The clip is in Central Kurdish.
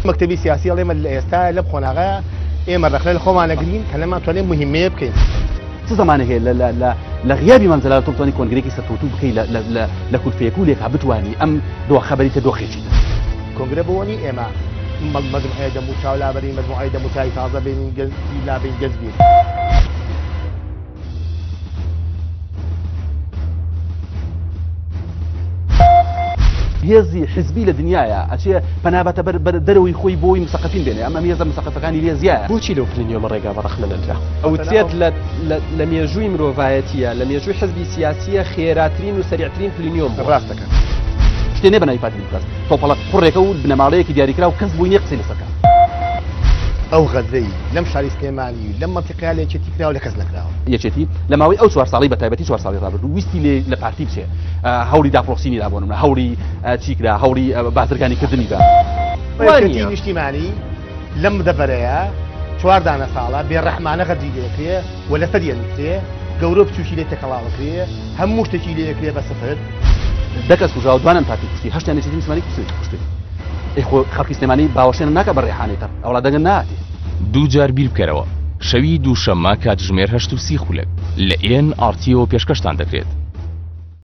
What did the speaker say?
مەکتەبی سیاسی ئەڵێمە لە ئێستا لەم خۆناغا ئێمە ڕەخنە لە خۆمانەگرین کە نەماتوانێت مهمەیە بکەین. چ زمانێک هەیە لە غیابی مەمزەلات تۆتوانی کۆنگرێکی سەرکەوتوو بکەی لە کورتفەیەکولێکا بتوانی ئەم دۆخەبەریتە دۆخێکیتە. کۆنگرە بۆنی ئێمە مەجموعەیە دەمو چاولابەری مەجموعەی دەموچای تازە بین لابین گەزبین. هێزی حزبی لە دنیاە ئەچێ پەنابەتە دەرەوەی خۆی بۆی مسەقفین بێنێ ئەمە هێزە مسەقفەکانی لێ زیایە. بۆچی لەو پلنیۆمە ڕێگا بە ڕەخنە نەدرا؟ ئەوترێت لە مێژووی مرۆڤایەتیە لە مێژووی حزبی سیاسیە خێراترین و سەریعترین پلنیۆم ڕاست دەکەن. شتێنێ بەناوی پارتی دیموکراسی تۆپەڵە قوڕێکە و بنەماڵەیەکی دیاریکرا و کەس بووی نییە قسەی لەسەرکە. ئەو غەزەی لەم شاری سلێمانی لەم مەنتیقەیە لە یەکێتی کراوە لە کەس نەکراوە. یەکێتی لە ماوەی ئەو 4 ساڵی بەتایبەتی 4 ساڵی ڕابردوو ویستی لە پارتی بچێ هەوری داپرۆکسینی دابوونم هەوری چیکرا هەوری بازرگانی کردنی بە وانی نیشتیمانی لەم دەبەرەیە 4 دانە ساڵە بێڕەحمانە غەزی لێکرێ و لەسەر یەنکرێ گەورە بچوشی لێ تێکەڵاوەکرێ هەموو شتێکی لێکرێ بە سەفر. دەکەس کوژاوە دوانن پارتی کوشتی هەشتیان نێچێتی مسلمانی کوشتی. ئەیخۆ خەڵکی سلێمانی باوەشێنم ناکە بە ڕێحانەیتر ئەوڵا دەگەن ناتی. دووجار بیر بکەرەوە شەوی دووشەممە کاتژمێر 8:30 لە NRTەوە پێشکەشتان دەکرێت.